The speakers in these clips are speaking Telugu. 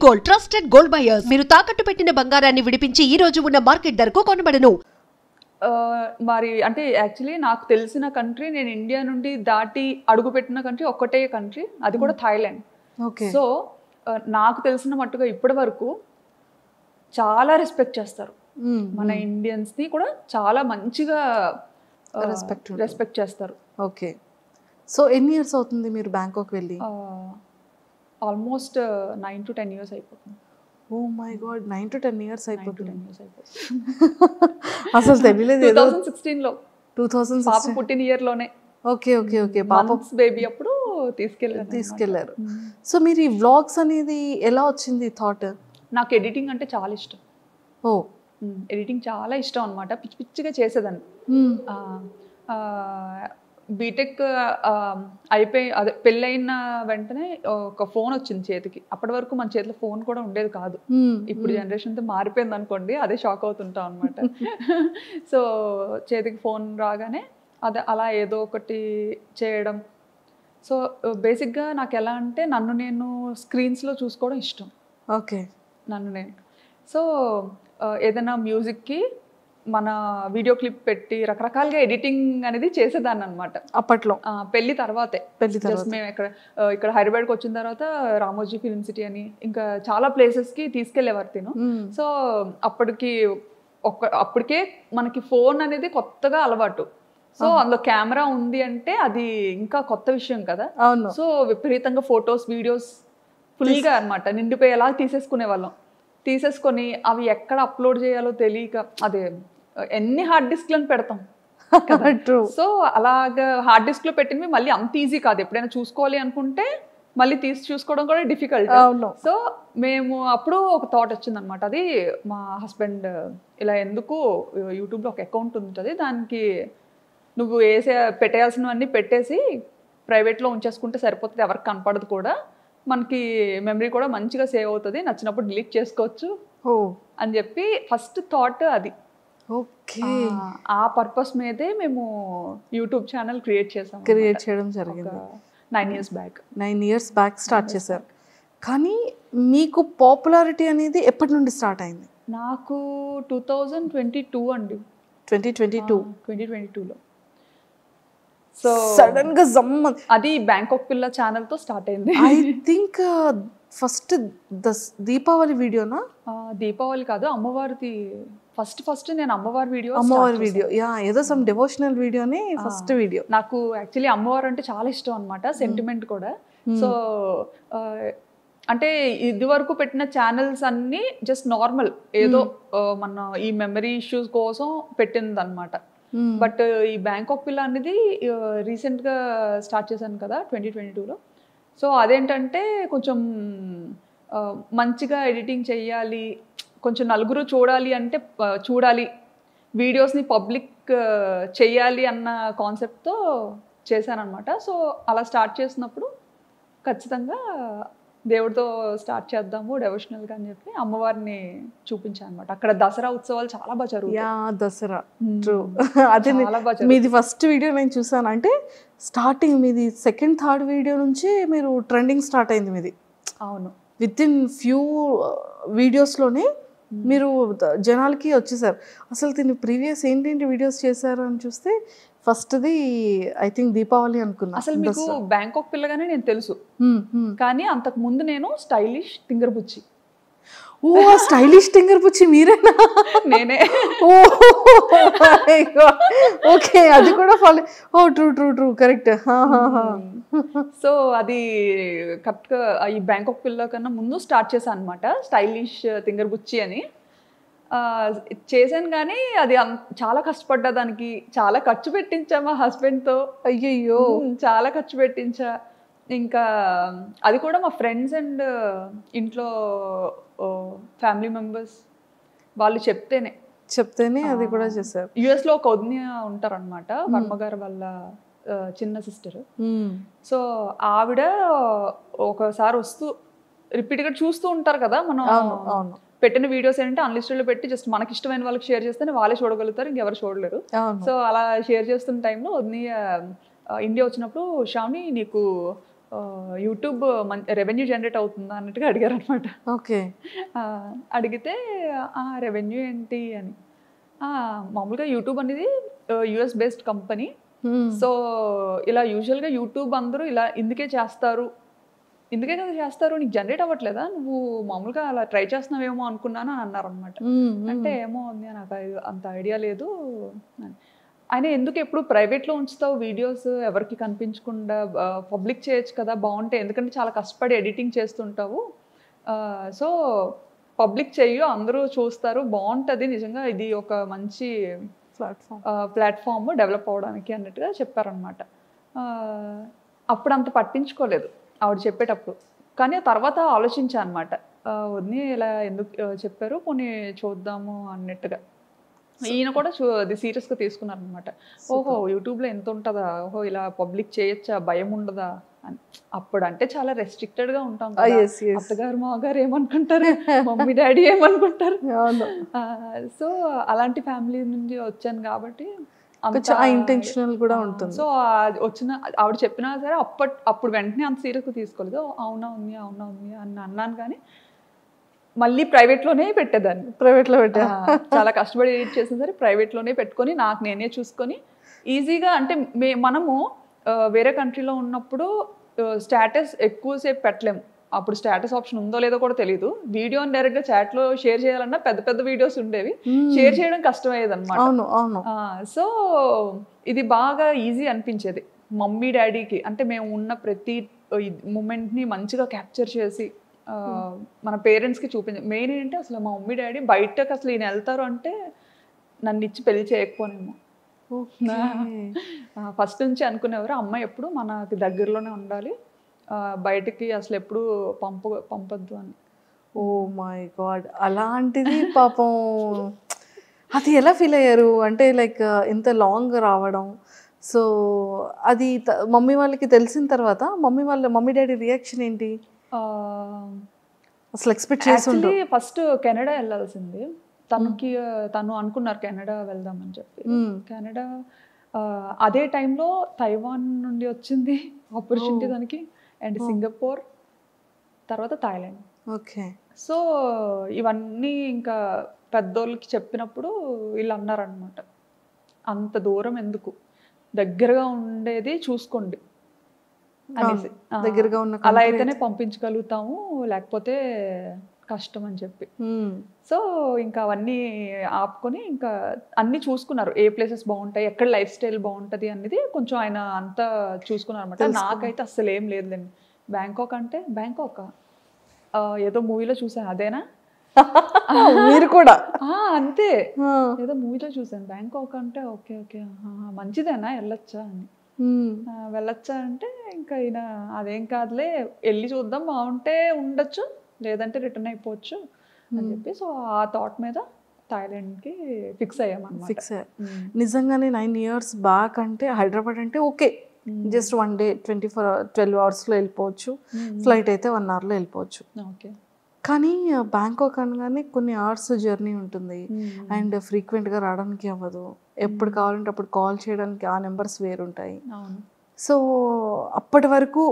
గోల్డ్ ట్రస్టెడ్ గోల్డ్ బయర్స్ మీరు తాకట్టు పెట్టిన బంగారాన్ని విడిపించి ఈ రోజు ఉన్న మార్కెట్ ధరకు కొనబడను. మరి అంటే యాక్చువల్లీ నాకు తెలిసిన కంట్రీ నేను ఇండియా నుండి దాటి అడుగుపెట్టిన కంట్రీ ఒక్కటే కంట్రీ, అది కూడా థాయిలాండ్. సో నాకు తెలిసిన మట్టుగా ఇప్పటి వరకు చాలా రెస్పెక్ట్ చేస్తారు. మన ఇండియన్స్ని కూడా చాలా మంచిగా రెస్పెక్ట్ చేస్తారు. ఓకే, సో ఎన్ని ఇయర్స్ అవుతుంది మీరు బ్యాంకాక్ వెళ్ళి? ఆల్మోస్ట్ 9 to 10 years అయిపోతుంది. Oh my god, 9 to 10 years అయిపోతుంది. అసలు తెలియలేదు. 2016లో 2016 పాప పుట్టిన ఇయర్ లోనే. ఓకే ఓకే ఓకే, పాప బేబీ అప్పుడు తీసుకెళ్లారు. సో మీరు ఈ వ్లాగ్స్ అనేది ఎలా వచ్చింది థాట్? నాకు ఎడిటింగ్ అంటే చాలా ఇష్టం. ఓ, ఎడిటింగ్ చాలా ఇష్టం అనమాట. పిచ్చి పిచ్చిగా చేసేదాన్ని. బీటెక్ అయిపోయి అదే పెళ్ళైన వెంటనే ఒక ఫోన్ వచ్చింది చేతికి. అప్పటి వరకు మన చేతిలో ఫోన్ కూడా ఉండేది కాదు. ఇప్పుడు జనరేషన్తో మారిపోయింది అనుకోండి, అదే షాక్ అవుతుంటాం అనమాట. సో చేతికి ఫోన్ రాగానే అదే అలా ఏదో ఒకటి చేయడం. సో బేసిక్గా నాకు ఎలా అంటే నన్ను నేను స్క్రీన్స్లో చూసుకోవడం ఇష్టం. ఓకే, నన్ను నేను. సో ఏదైనా మ్యూజిక్కి మన వీడియో క్లిప్ పెట్టి రకరకాలుగా ఎడిటింగ్ అనేది చేసేదాన్ని అనమాట అప్పట్లో. పెళ్లి తర్వాతే. మేము ఇక్కడ హైదరాబాద్కి వచ్చిన తర్వాత రామోజీ ఫిల్మ్ సిటీ అని ఇంకా చాలా ప్లేసెస్కి తీసుకెళ్లేవారు తిను. సో అప్పటికే మనకి ఫోన్ అనేది కొత్తగా అలవాటు. సో అందులో కెమెరా ఉంది అంటే అది ఇంకా కొత్త విషయం కదా. సో విపరీతంగా ఫొటోస్ వీడియోస్ ఫుల్గా అనమాట నిండిపోయేలా తీసేసుకునే వాళ్ళం. తీసేసుకొని అవి ఎక్కడ అప్లోడ్ చేయాలో తెలియక అదే ఎన్ని హార్డ్ డిస్క్లను పెడతాం. సో అలాగా హార్డ్ డిస్క్లో పెట్టినవి మళ్ళీ అంత ఈజీ కాదు. ఎప్పుడైనా చూసుకోవాలి అనుకుంటే మళ్ళీ తీసి చూసుకోవడం కూడా డిఫికల్ట్. సో మేము అప్పుడు ఒక థాట్ వచ్చిందనమాట. అది మా హస్బెండ్ ఇలా ఎందుకు యూట్యూబ్లో ఒక అకౌంట్ ఉంటుంది, దానికి నువ్వు పెట్టేయాల్సినవన్నీ పెట్టేసి ప్రైవేట్లో ఉంచేసుకుంటే సరిపోతుంది, ఎవరికి కనపడదు కూడా, మనకి మెమరీ కూడా మంచిగా సేవ్ అవుతుంది, నచ్చినప్పుడు డిలీట్ చేసుకోవచ్చు అని చెప్పి ఫస్ట్ థాట్ అది. ఓకే, ఆ పర్పస్ మీదే మేము యూట్యూబ్ ఛానల్ క్రియేట్ చేయడం జరిగింది 9 years బ్యాక్ స్టార్ట్ చేశారు. కానీ మీకు పాపులారిటీ అనేది ఎప్పటి నుండి స్టార్ట్ అయింది? నాకు 2022 అండి. 2022లో. సో సడన్ గా అది బ్యాంకాక్ పిల్ల ఛానల్ తో స్టార్ట్ అయింది. ఐ థింక్ ఫస్ట్ దీపావళి వీడియోనా? దీపావళి కాదు, అమ్మవారిది. ఫస్ట్ నేను అమ్మవారి వీడియో ఏదో సమ్ డివోషనల్ వీడియోని ఫస్ట్ వీడియో. నాకు యాక్చువల్లీ అమ్మవారు అంటే చాలా ఇష్టం అనమాట, సెంటిమెంట్ కూడా. సో అంటే ఇది వరకు పెట్టిన ఛానల్స్ అన్ని జస్ట్ నార్మల్ ఏదో మన ఈ మెమరీ ఇష్యూస్ కోసం పెట్టింది అనమాట. బట్ ఈ బ్యాంకాక్ పిల్ల అనేది రీసెంట్గా స్టార్ట్ చేశాను కదా 2022లో. సో అదేంటంటే కొంచెం మంచిగా ఎడిటింగ్ చెయ్యాలి, కొంచెం నలుగురు చూడాలి అంటే చూడాలి, వీడియోస్ని పబ్లిక్ చెయ్యాలి అన్న కాన్సెప్ట్తో చేశానమాట. సో అలా స్టార్ట్ చేసినప్పుడు ఖచ్చితంగా దేవుడితో స్టార్ట్ చేద్దాము డెవోషనల్గా అని చెప్పి అమ్మవారిని చూపించాను అనమాట. అక్కడ దసరా ఉత్సవాలు చాలా బాగా జరుగుతాయి. దసరా అదే మీది ఫస్ట్ వీడియో నేను చూసాను. అంటే స్టార్టింగ్ మీది సెకండ్ థర్డ్ వీడియో నుంచి మీరు ట్రెండింగ్ స్టార్ట్ అయింది మీది. అవును, విత్ ఇన్ ఫ్యూ వీడియోస్లోనే మీరు జనాలకి వచ్చేసారు. అసలు దీన్ని ప్రీవియస్ ఏంటేంటి వీడియోస్ చేశారు అని చూస్తే ఫస్ట్ది ఐ థింక్ దీపావళి అనుకున్నా. అసలు మీకు బ్యాంకాక్ పిల్లగానే నేను తెలుసు, కానీ అంతకు ముందు నేను స్టైలిష్ తింగర్ బుచ్చి. ఓ, స్టైలిష్ తింగర్ బుచ్చి మీరేనా? నేనే. ఓకే, అది కూడా ఫాలో. ఓ ట్రూ కరెక్ట్. సో అది కరెక్ట్గా ఈ బ్యాంకాక్ పిల్ల కన్నా ముందు స్టార్ట్ చేశాను అనమాట, స్టైలిష్ తింగర్ బుచ్చి అని చేశాను. కానీ అది చాలా కష్టపడ్డా, దానికి చాలా ఖర్చు పెట్టించా మా హస్బెండ్తో. అయ్యయ్యో, చాలా ఖర్చు పెట్టించా. ఇంకా అది కూడా మా ఫ్రెండ్స్ అండ్ ఇంట్లో ఫ్యామిలీ మెంబర్స్ వాళ్ళు చెప్తేనే అది కూడా చేశారు. యుఎస్లో ఒక వదిన ఉంటారనమాట, వర్మగారు వాళ్ళ చిన్న సిస్టర్. సో ఆవిడ ఒకసారి వస్తూ రిపీట్గా చూస్తూ ఉంటారు కదా, మనం పెట్టిన వీడియోస్ ఏంటంటే అన్లిస్టెడ్లో పెట్టి జస్ట్ మనకి ఇష్టమైన వాళ్ళకి షేర్ చేస్తేనే వాళ్ళే చూడగలుగుతారు, ఇంకెవరు చూడలేరు. సో అలా షేర్ చేస్తున్న టైంలో వదిన ఇండియా వచ్చినప్పుడు శ్రావణి నీకు యూట్యూబ్ రెవెన్యూ జనరేట్ అవుతుందా అన్నట్టుగా అడిగారు అనమాట. ఓకే. అడిగితే రెవెన్యూ ఏంటి అని, మామూలుగా యూట్యూబ్ అనేది యుఎస్ బేస్డ్ కంపెనీ. సో ఇలా యూజువల్గా యూట్యూబ్ అందరూ ఇలా ఇందుకే కదా చేస్తారు, నీకు జనరేట్ అవ్వట్లేదా, నువ్వు మామూలుగా అలా ట్రై చేస్తున్నావేమో అనుకున్నాను అని అన్నారు అనమాట. అంటే ఏమో ఉంది నాకు అంత ఐడియా లేదు. ఆయన ఎందుకు ఎప్పుడు ప్రైవేట్లో ఉంచుతావు వీడియోస్, ఎవరికి కనిపించకుండా పబ్లిక్ చేయొచ్చు కదా, బాగుంటాయి, ఎందుకంటే చాలా కష్టపడి ఎడిటింగ్ చేస్తుంటావు, సో పబ్లిక్ చెయ్యు, అందరూ చూస్తారు, బాగుంటుంది, నిజంగా ఇది ఒక మంచి ప్లాట్ఫామ్ డెవలప్ అవ్వడానికి అన్నట్టుగా చెప్పారనమాట. అప్పుడు అంత పట్టించుకోలేదు ఆవిడ చెప్పేటప్పుడు, కానీ తర్వాత ఆలోచించా అనమాట, వదిని ఇలా ఎందుకు చెప్పారు, పోనీ చూద్దాము అన్నట్టుగా. ఈయన కూడా అది సీరియస్గా తీసుకున్నారు అనమాట. ఓహో యూట్యూబ్లో ఎంత ఉంటుందా, ఓహో ఇలా పబ్లిక్ చేయొచ్చా, భయం ఉండదా అని. అప్పుడు అంటే చాలా రెస్ట్రిక్టెడ్గా ఉంటాం కదా, అత్తగారు మామగారు ఏమనుకుంటారు, మమ్మీ డాడీ ఏమనుకుంటారు. సో అలాంటి ఫ్యామిలీ నుండి వచ్చాను కాబట్టి ఇంటెన్షనల్ కూడా ఉంటుంది. సో వచ్చిన ఆవిడ చెప్పినా సరే అప్పుడు వెంటనే అంత సీరియస్గా తీసుకోలేదు. అవునా ఉంది అని అన్నాను, కానీ మళ్ళీ ప్రైవేట్లోనే పెట్టేదాన్ని. ప్రైవేట్లో పెట్టా చాలా కష్టపడి ఎడిట్ చేసిన సరే ప్రైవేట్లోనే పెట్టుకొని నాకు నేనే చూసుకొని ఈజీగా, అంటే మనము వేరే కంట్రీలో ఉన్నప్పుడు స్టేటస్ ఎక్కువసేపు పెట్టలేము, అప్పుడు స్టేటస్ ఆప్షన్ ఉందో లేదో కూడా తెలియదు. వీడియోని డైరెక్ట్గా చాట్లో షేర్ చేయాలన్నా పెద్ద వీడియోస్ ఉండేవి, షేర్ చేయడం కష్టమయ్యేది అనమాట. సో ఇది బాగా ఈజీ అనిపించేది మమ్మీ డాడీకి, అంటే మేము ఉన్న ప్రతి మూమెంట్ని మంచిగా క్యాప్చర్ చేసి మన పేరెంట్స్కి చూపించాం. మెయిన్ ఏంటంటే అసలు మా మమ్మీ డాడీ బయటకు అసలు ఈయన వెళ్తారు అంటే నన్ను ఇచ్చి పెళ్లి చేయకపోనేమో. ఫస్ట్ నుంచి అనుకునేవారు అమ్మాయి ఎప్పుడు మనకి దగ్గరలోనే ఉండాలి, బయటికి అసలు ఎప్పుడు పంపొద్దు అని. ఓ మై గాడ్, అలాంటిది పాపం అది ఎలా ఫీల్ అయ్యారు అంటే లైక్ ఇంత లాంగ్ రావడం. సో అది మమ్మీ వాళ్ళకి తెలిసిన తర్వాత మమ్మీ డాడీ రియాక్షన్ ఏంటి అసలు ఎక్స్పెక్ట్ చేసి? ఫస్ట్ కెనడా వెళ్ళాల్సింది తను అనుకున్నారు కెనడా వెళ్దామని చెప్పి. కెనడా అదే టైంలో తైవాన్ నుండి వచ్చింది ఆపర్చునిటీ దానికి, అండ్ సింగపూర్, తర్వాత థాయిలాండ్. ఓకే. సో ఇవన్నీ ఇంకా పెద్దోళ్ళకి చెప్పినప్పుడు వీళ్ళు అన్నారనమాట, అంత దూరం ఎందుకు, దగ్గరగా ఉండేది చూసుకోండి అనేసి, దగ్గరగా ఉన్న అలా అయితేనే పంపించగలుగుతాము, లేకపోతే కష్టం అని చెప్పి. సో ఇంకా అవన్నీ ఆపుకొని ఇంకా అన్నీ చూసుకున్నారు, ఏ ప్లేసెస్ బాగుంటాయి, ఎక్కడ లైఫ్ స్టైల్ బాగుంటుంది అనేది కొంచెం ఆయన అంతా చూసుకున్నారు అనమాట. నాకైతే అస్సలు ఏం లేదులేండి. బ్యాంకాక్ అంటే బ్యాంకాక్ ఏదో మూవీలో చూసాను, అదేనా మీరు కూడా? అంతే, ఏదో మూవీలో చూసాను బ్యాంకాక్ అంటే ఓకే మంచిదేనా వెళ్ళొచ్చా అని. వెళ్ళొచ్చా అంటే ఇంకా ఈయన అదేం కాదులే వెళ్ళి చూద్దాం, బాగుంటే ఉండొచ్చు, లేదంటే రిటర్న్ అయిపోవచ్చు అని చెప్పి, సో ఆ థాట్ మీద థాయిలాండ్కి ఫిక్స్ అయ్యామన్నమాట. నిజంగానే 9 years బ్యాక్ అంటే హైదరాబాద్ అంటే ఓకే, జస్ట్ 1 day 12 hours వెళ్ళిపోవచ్చు, ఫ్లైట్ అయితే 1 hour వెళ్ళిపోవచ్చు. ఓకే. కానీ బ్యాంకాక్ అనగానే కొన్ని అవర్స్ జర్నీ ఉంటుంది, అండ్ ఫ్రీక్వెంట్గా రావడానికి అవ్వదు, ఎప్పుడు కావాలంటే అప్పుడు కాల్ చేయడానికి ఆ నెంబర్స్ వేరుంటాయి. సో అప్పటి వరకు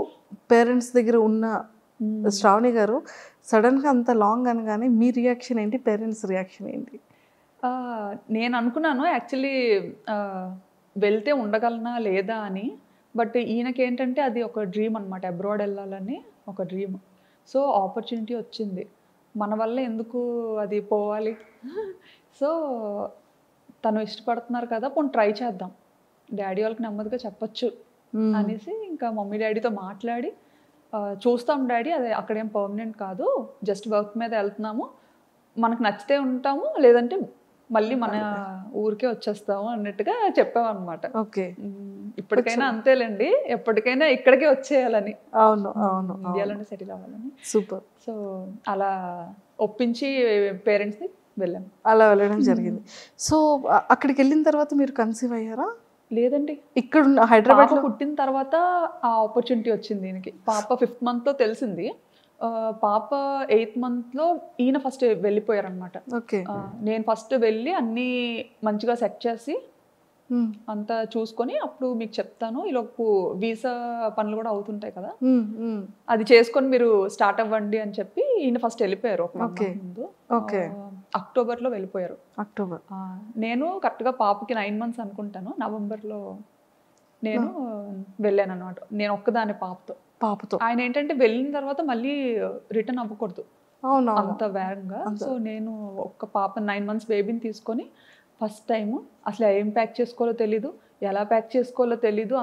పేరెంట్స్ దగ్గర ఉన్న శ్రావణి గారు సడన్గా అంత లాంగ్ అనగానే మీ రియాక్షన్ ఏంటి, పేరెంట్స్ రియాక్షన్ ఏంటి? నేను అనుకున్నాను యాక్చువల్లీ వెళ్తే ఉండగలనా లేదా అని, బట్ ఈయనకి ఏంటంటే అది ఒక డ్రీమ్ అనమాట, అబ్రాడ్ వెళ్ళాలని ఒక డ్రీమ్. సో ఆపర్చునిటీ వచ్చింది, మన వల్ల ఎందుకు అది పోవాలి, సో తను ఇష్టపడుతున్నారు కదా, పోనీ ట్రై చేద్దాం, డాడీ వాళ్ళకి నెమ్మదిగా చెప్పచ్చు అనేసి ఇంకా మమ్మీ డాడీతో మాట్లాడి, చూస్తాం డాడీ, అదే అక్కడేం పర్మనెంట్ కాదు, జస్ట్ వర్క్ మీద వెళ్తున్నాము, మనకు నచ్చితే ఉంటాము, లేదంటే మళ్ళీ మన ఊరికే వచ్చేస్తాము అన్నట్టుగా చెప్పామన్నమాట. ఓకే. ఇప్పటికైనా అంతేలేండి, ఎప్పటికైనా ఇక్కడికే వచ్చేయాలని. అవును, ఇండియాలోనే సెటిల్ అవ్వాలని. సూపర్. సో అలా ఒప్పించి పేరెంట్స్ని వెళ్ళాం. అలా వెళ్ళడం జరిగింది. సో అక్కడికి వెళ్ళిన తర్వాత మీరు కన్సీవ్ అయ్యారా? లేదండి, ఇక్కడ హైదరాబాద్ పుట్టిన తర్వాత ఆ ఆపర్చునిటీ వచ్చింది ఈయనకి. పాప 5th monthలో తెలిసింది, పాప 8th monthలో ఈయన ఫస్ట్ వెళ్ళిపోయారనమాట. ఓకే. నేను ఫస్ట్ వెళ్ళి అన్నీ మంచిగా సెట్ చేసి అంతా చూసుకొని అప్పుడు మీకు చెప్తాను, ఈలోపు వీసా పనులు కూడా అవుతుంటాయి కదా, అది చేసుకొని మీరు స్టార్ట్ అవ్వండి అని చెప్పి ఈయన ఫస్ట్ వెళ్ళిపోయారు ఒక ముందు. అక్టోబర్లో వెళ్ళిపోయారు. అక్టోబర్. నేను కరెక్ట్గా పాపకి 9 months అనుకుంటాను, నవంబర్లో నేను వెళ్ళాను అనమాట. నేను ఒక్కదాని పాపతో. ఆయన ఏంటంటే వెళ్ళిన తర్వాత మళ్ళీ రిటర్న్ అవ్వకూడదు అంత వేగంగా. సో నేను ఒక్క పాప 9 months బేబీని తీసుకొని ఫస్ట్ టైం అసలు ఏం ప్యాక్ చేసుకోవాలో తెలీదు, ఎలా ప్యాక్ చేసుకోవాలో తెలీదు.